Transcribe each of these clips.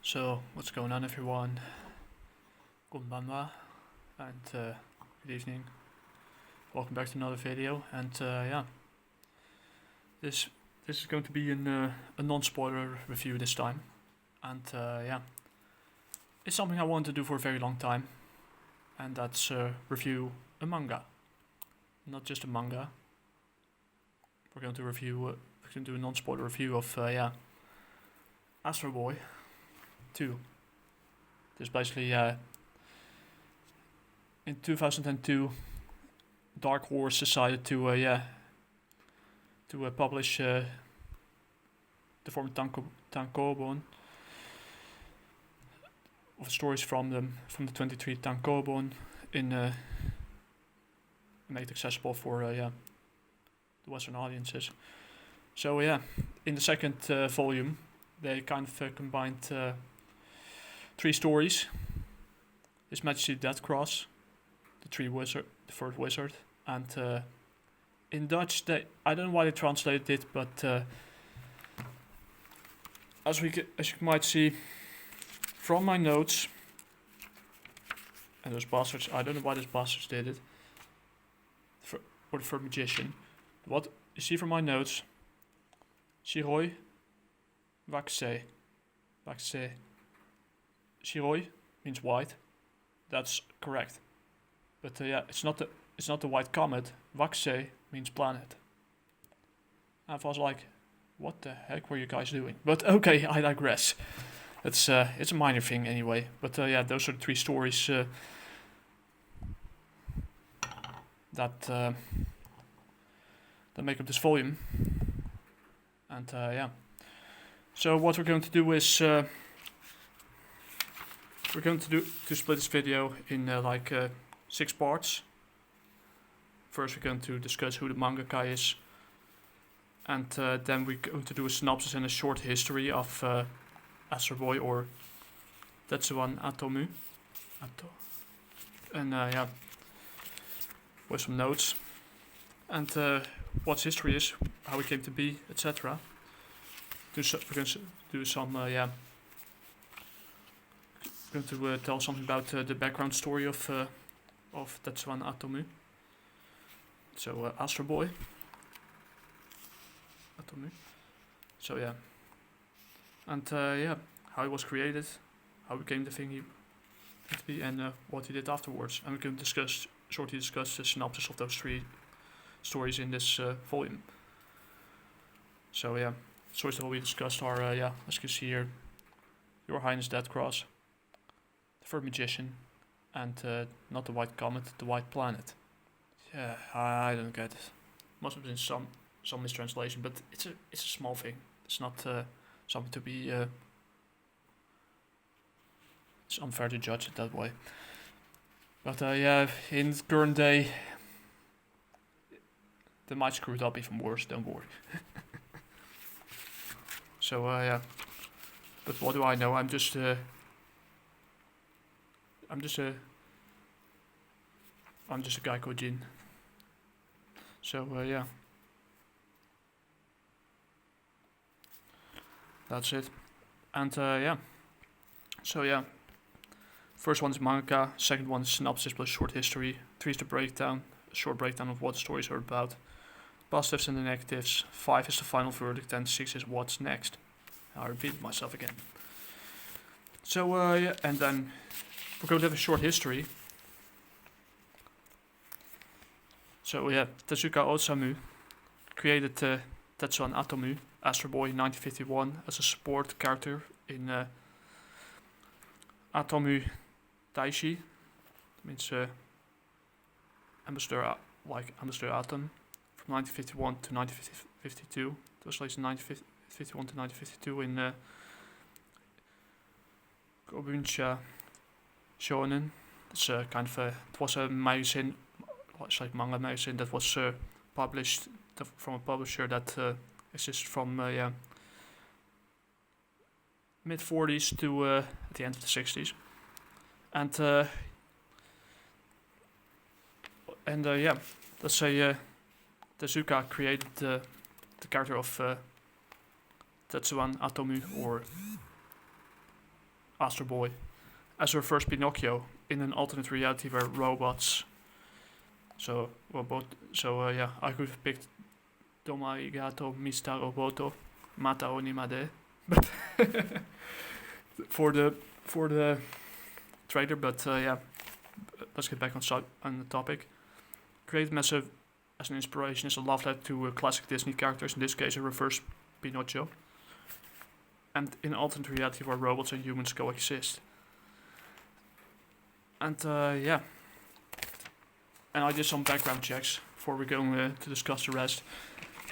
So, what's going on, everyone? Konbanwa, and good evening. Welcome back to another video. And yeah, this is going to be a non-spoiler review this time. And yeah, it's something I wanted to do for a very long time, and that's review a manga. Not just a manga. We're going to do a non-spoiler review of yeah, Astroboy 2. This basically in 2002, Dark Horse decided to yeah, to publish the former tankōbon of stories from the 23 tankōbon in made accessible for yeah, the Western audiences. So yeah, in the second volume, they kind of combined 3 stories: His Majesty Deathcross, the Third Wizard, and in Dutch, I don't know why they translated it, but as you might see from my notes, and those bastards, I don't know why those bastards did it, or the Third Magician. What you see from my notes, Shiroi Wakse. Shiroi means white. That's correct. But yeah, it's not the white comet. Wakse means planet. I was like, what the heck were you guys doing? But okay, I digress. It's a minor thing anyway. But yeah, those are the 3 stories that make up this volume. And yeah. So what we're going to do is we're going to split this video in like 6 parts. First, we're going to discuss who the mangaka is, and then we're going to do a synopsis and a short history of Astroboy, or Tetsuan Atomu. And yeah, with some notes, and what his history is, how he came to be, etc. We're going to do some yeah. Going to tell something about the background story of Tetsuan Atomu. So Astroboy. Atomu. So yeah. And yeah, how he was created, how he became the thing he had to be, and what he did afterwards. And we're going to shortly discuss the synopsis of those 3 stories in this volume. So yeah, stories that will be discussed are yeah, as you can see here, Your Highness Deathcross, the Third Magician, and not the White Comet, the White Planet. Yeah, I don't get it. Must have been some mistranslation, but it's a small thing. It's not something to be. It's unfair to judge it that way. But yeah, in current day, they might screw it up even worse. Don't worry. So yeah, but what do I know? I'm just a gaikoku-jin. So yeah, that's it. And yeah, so yeah, first one is manga, second one is synopsis plus short history, 3 is the breakdown, a short breakdown of what the stories are about, positives and the negatives, 5 is the final verdict, and 6 is what's next. I repeat myself again. So yeah, and then we're going to have a short history. So yeah, Tezuka Osamu created Tetsuan Atomu, Astroboy, in 1951 as a support character in Atomu Taishi. Means ambassador, like Ambassador Atom, from 1951 to 1952. It was like 1951 to 1952 in Kobunsha Shounen. It's kind of it was a magazine. It's like manga magazine that was published from a publisher that existed from yeah, mid 40s to at the end of the 60s, and yeah, let's say Tezuka created the character of Tetsuan Atomu, or Astroboy as her first Pinocchio in an alternate reality where robots. So I could have picked Domaigato Mistaro Boto Mata Onimade, but for the trailer. But let's get back on the topic. Created as an inspiration is a love letter to classic Disney characters. In this case, a reverse Pinocchio. And in an alternate reality where robots and humans coexist. And and I did some background checks before we're going to discuss the rest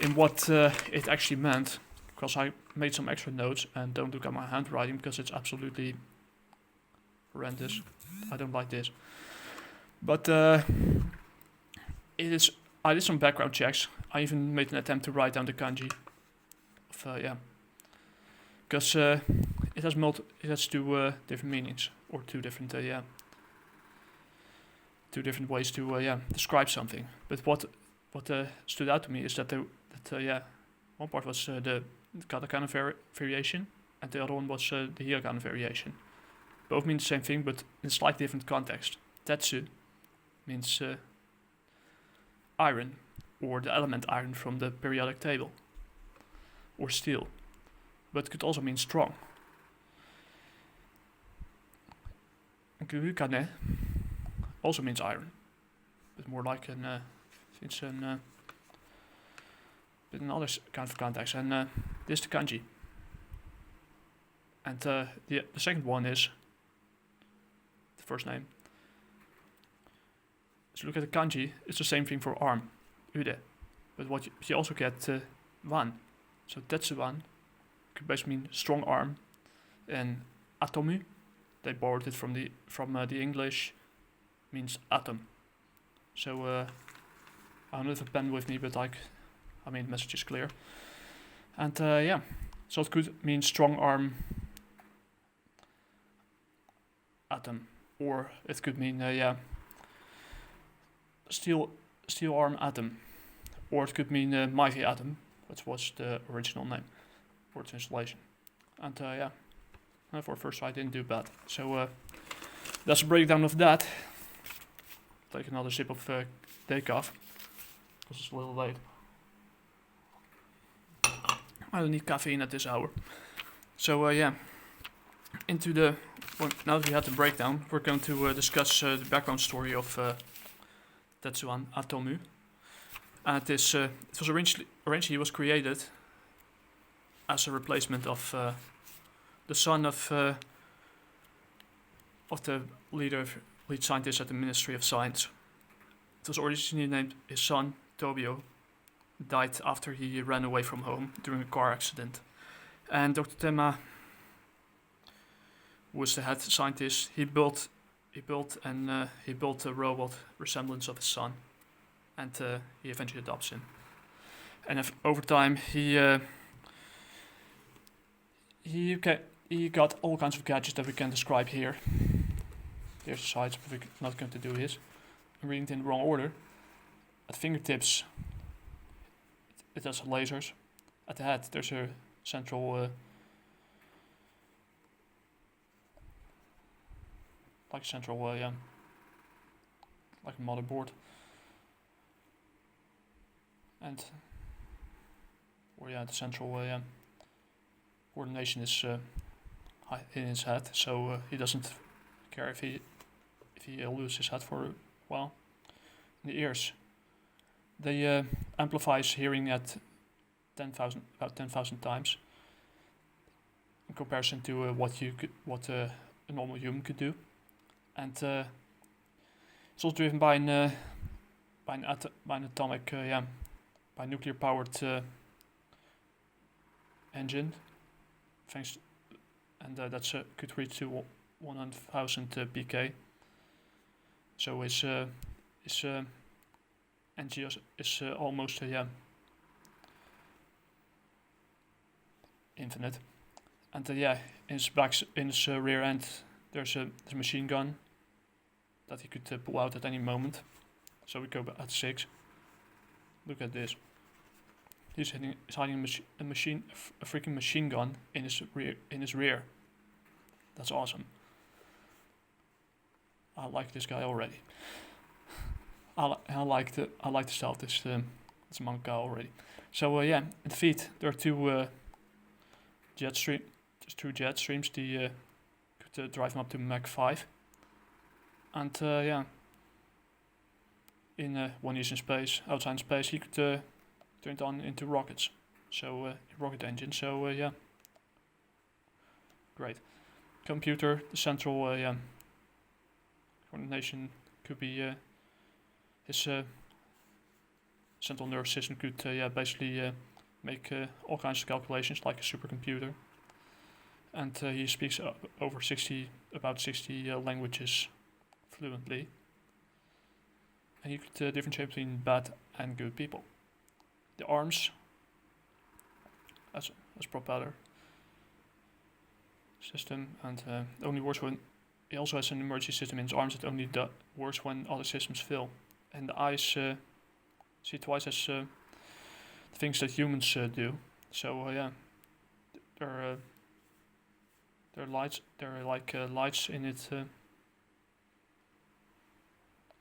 in what it actually meant, because I made some extra notes, and don't look at my handwriting because it's absolutely horrendous. I don't like this. But I did some background checks. I even made an attempt to write down the kanji. Because it has two different meanings, or two different ways to describe something. But what stood out to me is that one part was the katakana variation, and the other one was the hiragana variation. Both mean the same thing, but in a slightly different context. Tetsu means iron, or the element iron from the periodic table, or steel, but could also mean strong. And kurukane also means iron, but more like but in other kind of context. And this is the kanji. And the second one is the first name. So look at the kanji, it's the same thing for arm, ude. But what you also get wan. So tetsuwan could basically mean strong arm. And atomu, they borrowed it from the English, means atom. So I don't have a pen with me, but the message is clear. And so it could mean strong arm atom, or it could mean steel arm atom, or it could mean mighty atom, which was the original name or translation. And for first try I didn't do bad. So that's a breakdown of that. Take another sip of decaf, because it's a little late. I don't need caffeine at this hour. So into now that we had the breakdown, we're going to discuss the background story of Tetsuan Atomu. And it was originally he was created as a replacement of the son of the lead scientist at the Ministry of Science. It was originally named his son, Tobio, died after he ran away from home during a car accident. And Dr. Tema was the head scientist. He built a robot resemblance of his son, and he eventually adopts him. And over time, he got all kinds of gadgets that we can describe here. Here's the sides, but we're not going to do this. I'm reading it in the wrong order. At fingertips, it has lasers. At the head, there's a central, like a motherboard. And, the central coordination is in his head, so he doesn't care if he loses his head for a while. In the ears, they amplify his hearing at about 10,000 times in comparison to what a normal human could do. And it's also driven by nuclear powered engine, that's could reach to 100,000 pk. So his energy is almost infinite. And in his rear end, there's a machine gun that he could pull out at any moment. So we go at 6. Look at this. He's hiding a freaking machine gun in his rear. That's awesome. I like this guy already. I like the style of this manga already. So yeah, in the feed there are two jet streams. The could drive them up to Mach 5, and yeah, in when he's in space, outside in space, he could turn it on into rockets. So rocket engine. So yeah, great. Computer, the central yeah, coordination could be his central nervous system could yeah, basically make all kinds of calculations like a supercomputer. And he speaks about 60 languages fluently. And he could differentiate between bad and good people. The arms as propeller system, and only works when he also has an emergency system in his arms that only works when other systems fail. And the eyes see twice as the things that humans do. So yeah, there are lights. There are like lights in it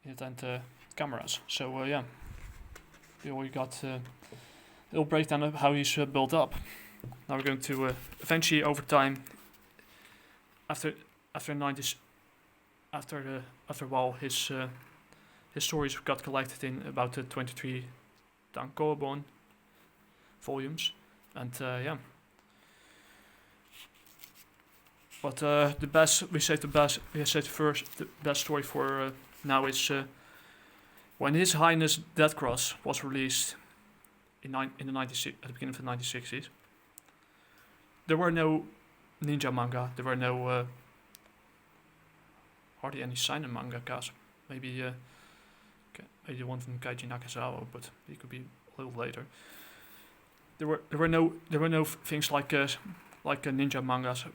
and cameras. So yeah, we got a little breakdown of how he's built up. Now we're going to eventually over time, after a while, his stories got collected in about 23 tankōbon volumes, and yeah. But the best story for now is when His Highness Deathcross was released at the beginning of the 1960s. There were no ninja manga. There were no hardly any seinen mangakas. Maybe one from Keiji Nakazawa, but he could be a little later. There were no things like ninja mangas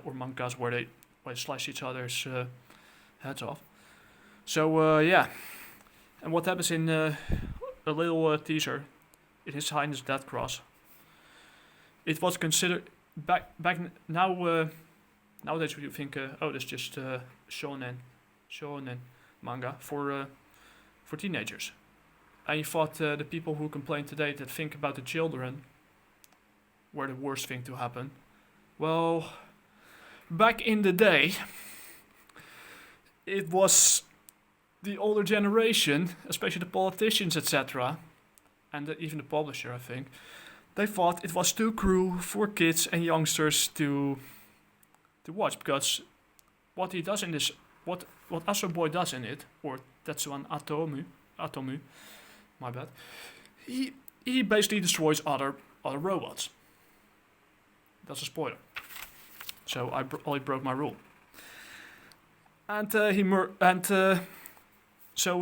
or mangas where they slash each other's heads off. So yeah, and what happens in a little teaser in His Highness Deathcross? It was considered back now. Nowadays you think, oh, that's just shonen manga for teenagers. And you thought the people who complain today that think about the children were the worst thing to happen. Well, back in the day, it was the older generation, especially the politicians, etc., and even the publisher, I think, they thought it was too cruel for kids and youngsters to watch, because what he does in this, what Astroboy does in it, or Tetsuan Atomu, my bad, he basically destroys other robots. That's a spoiler. So I only broke my rule. And so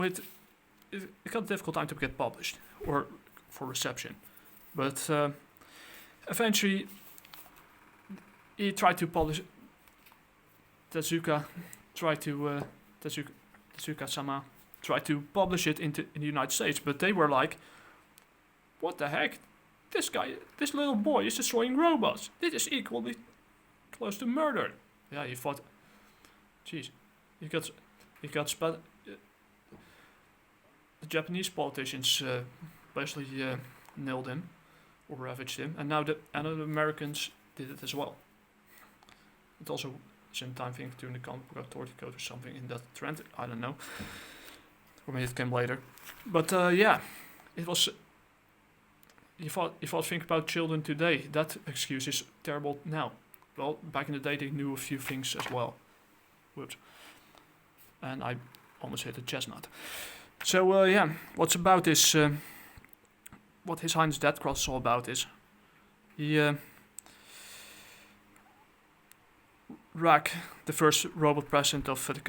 it got a difficult time to get published or for reception, but eventually he tried to publish. Tezuka Sama tried to publish it in the United States, but they were like, "What the heck? This little boy is destroying robots. This is equally close to murder." Yeah, he thought, jeez, he got the Japanese politicians basically nailed him or ravaged him, and now the Americans did it as well. It also same time thing during the comic book authority code or something in that trend. I don't know, or maybe it came later. But yeah, it was. If I think about children today, that excuse is terrible now. Well, back in the day, they knew a few things as well. Whoops. And I almost hit a chestnut. So yeah, what's about this? What His Highness Deathcross is all about is he. Rak, the first robot president of the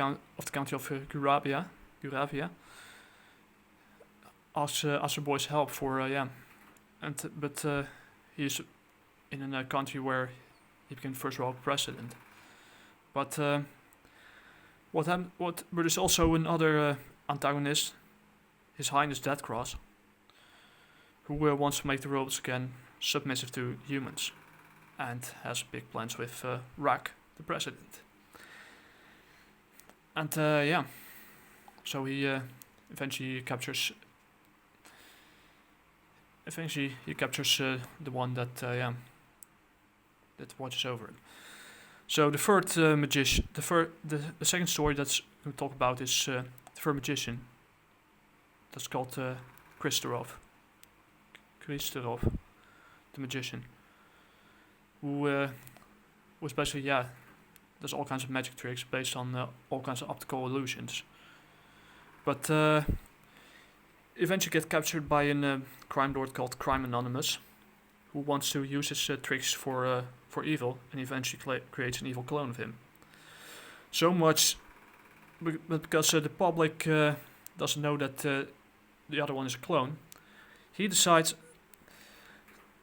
county of Guravia, asks Astroboy's help for yeah, but he's in a country where he became the first robot president. But but there's also another antagonist, His Highness Deathcross, who wants to make the robots again submissive to humans, and has big plans with Rak the president. And so he eventually captures. Eventually, he captures the one that that watches over him. So the third magician, the second story that's we talk about is the third magician. That's called Christorov, the magician, who was basically does all kinds of magic tricks based on all kinds of optical illusions. But eventually get captured by a crime lord called Crime Anonymous, who wants to use his tricks for evil, and eventually creates an evil clone of him. So much, but because the public doesn't know that the other one is a clone, he decides.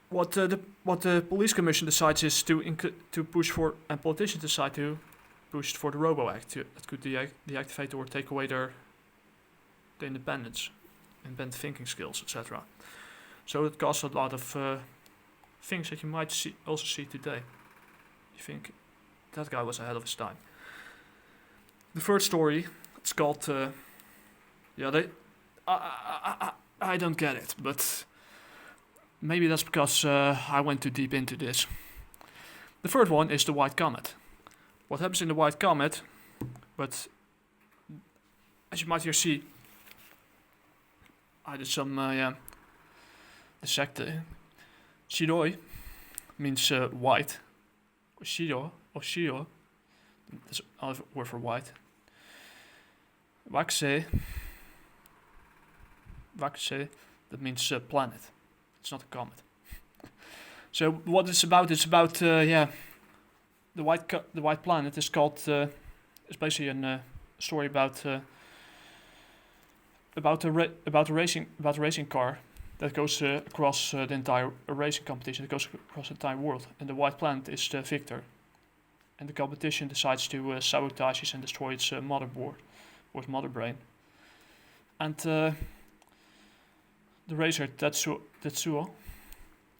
What the police commission decides is to push for, and politicians decide to push for the Robo Act that could deactivate or take away their independence, independent thinking skills, etc. So it caused a lot of things that you might also see today. You think that guy was ahead of his time. The third story, it's called I don't get it, but maybe that's because I went too deep into this. The third one is the White Comet. What happens in the White Comet, but as you might here see, I did some, the sector. Shiroi means white. Shiro, that's another word for white. Wakse, that means planet. It's not a comet. So what it's about? It's about the white planet is called. It's basically a story about a racing car that goes across the entire racing competition. That goes across the entire world, and the white planet is the victor. And the competition decides to sabotage it and destroy its motherboard or its mother brain. And the racer Tetsuo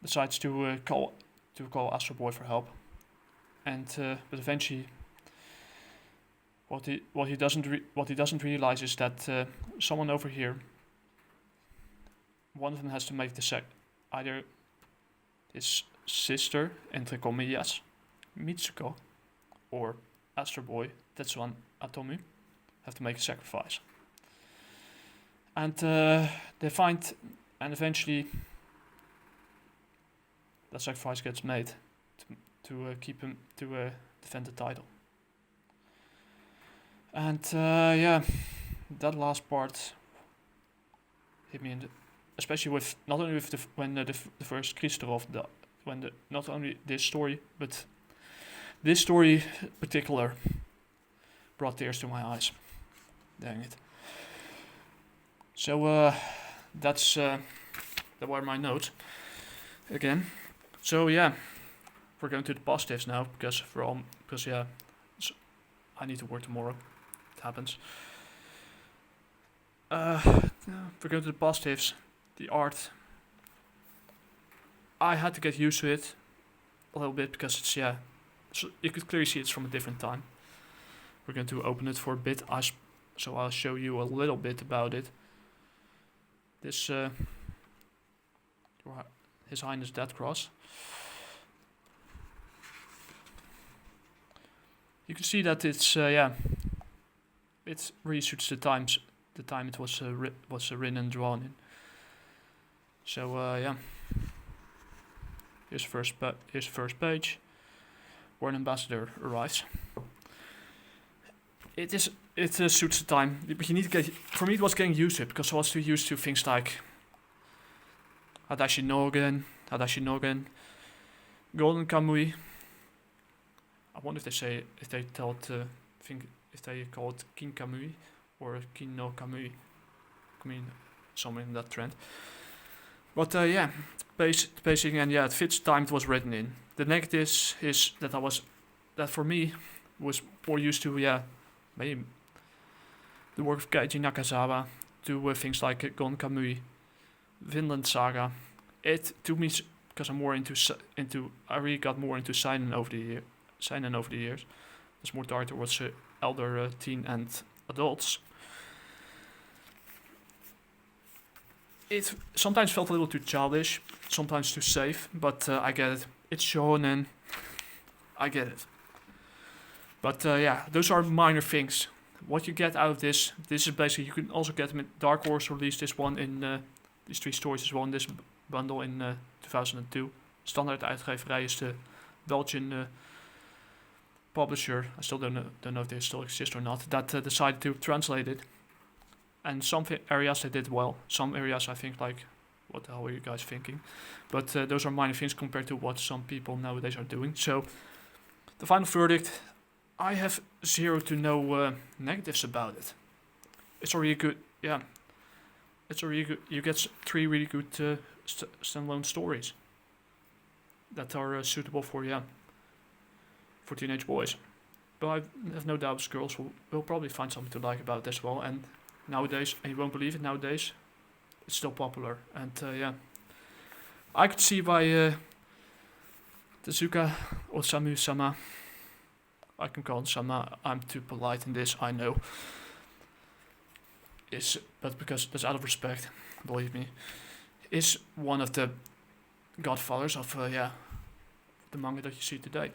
decides to call Astroboy for help, and but eventually, what he doesn't realize is that someone over here, one of them has to make either his sister, entre comillas, Mitsuko, or Astroboy, Tetsuan Atomu, have to make a sacrifice. And they find, and eventually that sacrifice gets made to keep him, to defend the title. And that last part hit me especially with not only with the first Christorov, not only this story, but this story in particular brought tears to my eyes. Dang it. So that were my notes again. So we're going to the positives now because I need to work tomorrow. It happens. We're going to the positives. The art. I had to get used to it a little bit because it's so you could clearly see it's from a different time. We're going to open it for a bit. So I'll show you a little bit about it. This His Highness Deathcross. You can see that it's it really suits the time it was written and drawn in. So here's the first page where an ambassador arrives. It suits the time, but you need to get. For me, it was getting used to it because I was too used to things like Hadashi Nogen, Golden Kamui. I wonder if they call it Kin Kamui or Kin no Kamui. I mean, somewhere in that trend. But basically, and it fits the time it was written in. The negatives is that for me was more used to maybe the work of Keiji Nakazawa, to things like Gon Kamui, Vinland Saga. It took me because I'm more into I really got more into seinen over the seinen over the years. It's more dark towards elder teen and adults. It sometimes felt a little too childish, sometimes too safe, but I get it. It's shonen. I get it. But yeah, those are minor things. What you get out of this is basically, you can also get them in Dark Horse released this one in, these 3 stories as well in this bundle in 2002. Standaard Uitgeverij is the Belgian publisher. I still don't know if they still exist or not. That decided to translate it. And some areas they did well. Some areas I think like, what the hell are you guys thinking? But those are minor things compared to what some people nowadays are doing. So the final verdict, I have 0 to no negatives about it. It's already good. Yeah, it's already good. You get 3 really good standalone stories that are suitable for teenage boys. But I have no doubts girls will probably find something to like about it as well. And nowadays, and you won't believe it, nowadays it's still popular. And yeah, I could see why Tezuka Osamu sama, I can call him sama, I'm too polite in this, I know. But because that's out of respect, believe me, is one of the godfathers of the manga that you see today.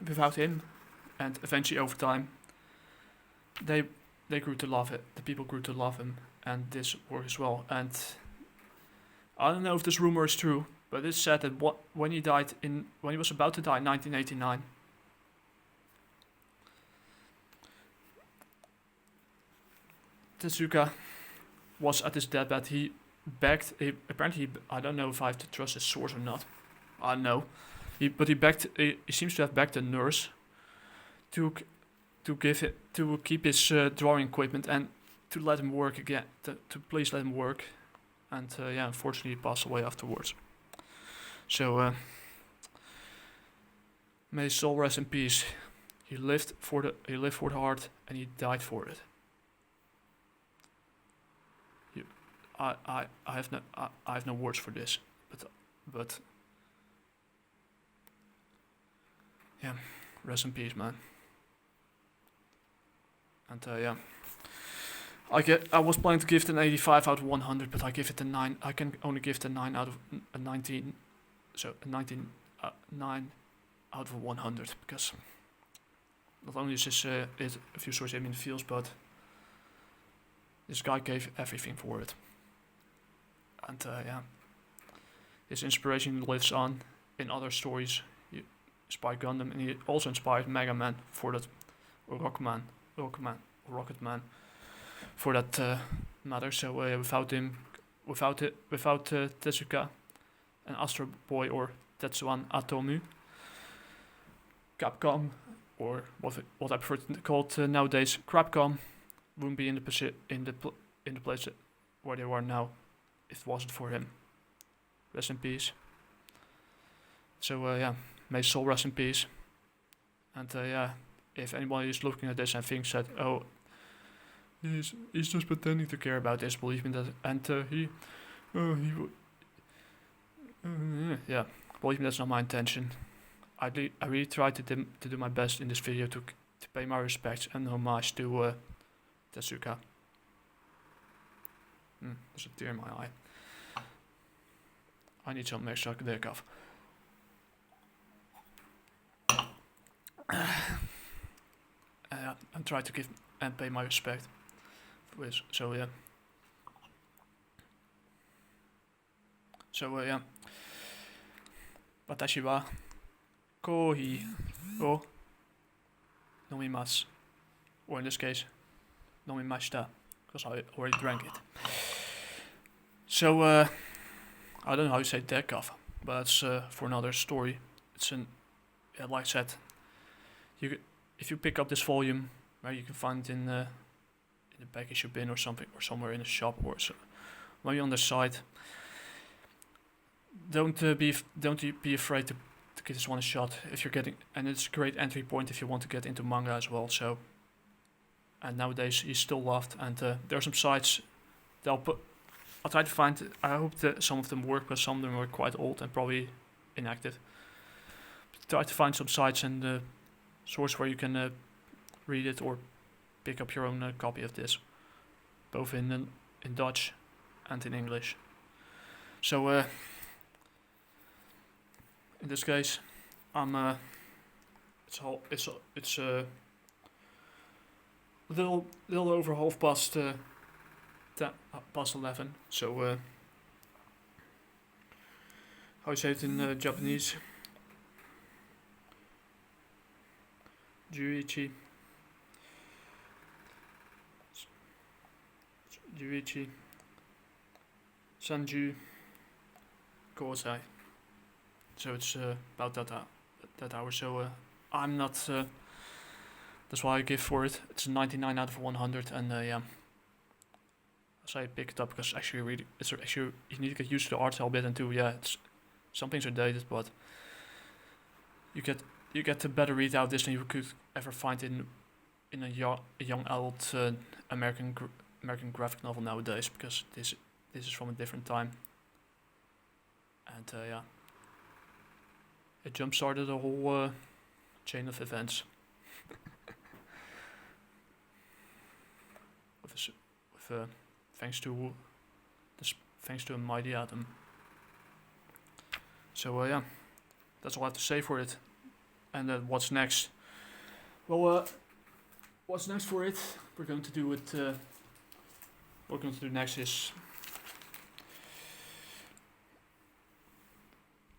Without him, and eventually over time, they grew to love it. The people grew to love him and this work as well. And I don't know if this rumor is true, but it's said that when he was about to die in 1989, Tezuka was at his deathbed. He begged. Apparently, I don't know if I have to trust his source or not. I don't know. But he begged. He seems to have begged a nurse to keep his drawing equipment and to let him work again. To please let him work. And yeah, unfortunately, he passed away afterwards. So may his soul rest in peace. He lived for the heart, and he died for it. I have no words for this, but yeah, rest in peace, man. And yeah, I was planning to give it an 85 out of 100, but I give it a 9. I can only give it a 9 out of a 19, so a 9 out of 100 because not only is this a few stories hit me in the feels, but this guy gave everything for it. And yeah, his inspiration lives on in other stories. He inspired Gundam, and he also inspired Mega Man for that, or Rocketman for that matter. So without him, without Tezuka and Astroboy or Tetsuan Atomu, Capcom, or what I prefer to call it nowadays, Crapcom, wouldn't be in the place where they are now if it wasn't for him. Rest in peace. So yeah, may his soul rest in peace. And yeah, if anybody is looking at this and thinks that, oh, he's just pretending to care about this, believe me that, and yeah, believe me that's not my intention. I really tried to do my best in this video to pay my respects and homage to Tezuka. There's a tear in my eye. I need some extra dick off. I'm trying to give and pay my respect for this. So yeah. So yeah. Watashi wa kohi o nomimasu. Or in this case, nomimashita, because I already drank it. So I don't know how you say deck off, but that's for another story. It's like I said, if you pick up this volume, where you can find it in the back issue bin or something, or somewhere in a shop, or so, maybe on the site. Don't be afraid to give this one a shot if you're getting, and it's a great entry point if you want to get into manga as well. So, and nowadays he's still loved, and there are some sites I'll try to find. I hope that some of them work, but some of them are quite old and probably inactive. try to find some sites and source where you can read it or pick up your own copy of this, both in Dutch and in English. So in this case, it's a little over half past past 11. So how you say it in Japanese? Juichi Sanju Kosai. So it's about that hour. So I'm not. That's why I give for it. It's a 99 out of 100, and yeah. So I pick it up because actually you need to get used to the art style a bit, and too, yeah, some things are dated, but you get a better read out of this than you could ever find in a young adult American graphic novel nowadays, because this is from a different time, and yeah, it jump started a whole chain of events. Thanks to a mighty atom. So yeah, that's all I have to say for it. And what's next? Well, what's next for it? We're going to do it. What we're going to do next is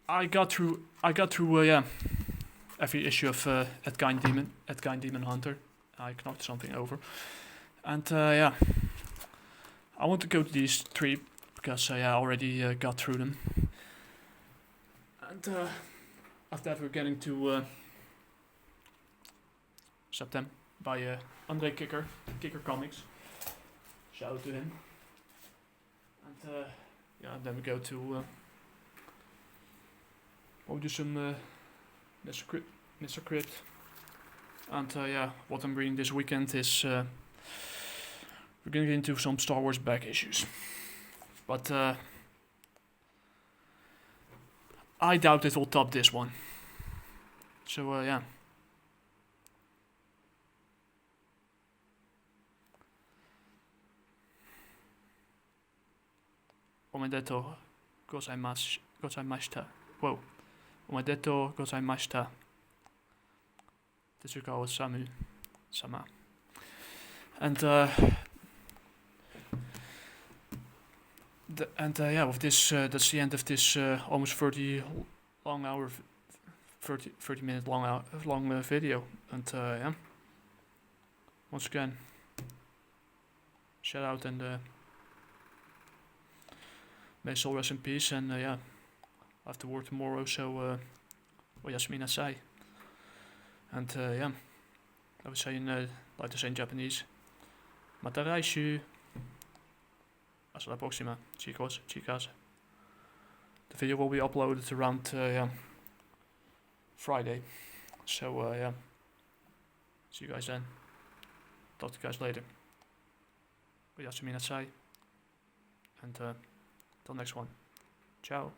I got through yeah, every issue of Edgein Demon Hunter. I knocked something over, and yeah, I want to go to these 3 because I already got through them, and after that we're getting to September by André Kikker Comics. Shout out to him. And yeah, then we go to we'll do some Mr. Crypt. And yeah, what I'm reading this weekend is we're gonna get into some Star Wars back issues, but I doubt it will top this one. So yeah. Omedeto gozaimashita. Whoa. Omedeto gozaimashita. Tezuka Osamu sama. And yeah, with this that's the end of this almost 30 minute long video. And yeah, once again, shout out and may soul rest in peace. And yeah, I have to work tomorrow, so oyasumi nasai. And yeah, I would say like to say in Japanese, mata raishu. Hasta la próxima, chicos, chicas. The video will be uploaded around yeah, Friday. So yeah, see you guys then. Talk to you guys later. Oyasumi nasai. And till next one. Ciao.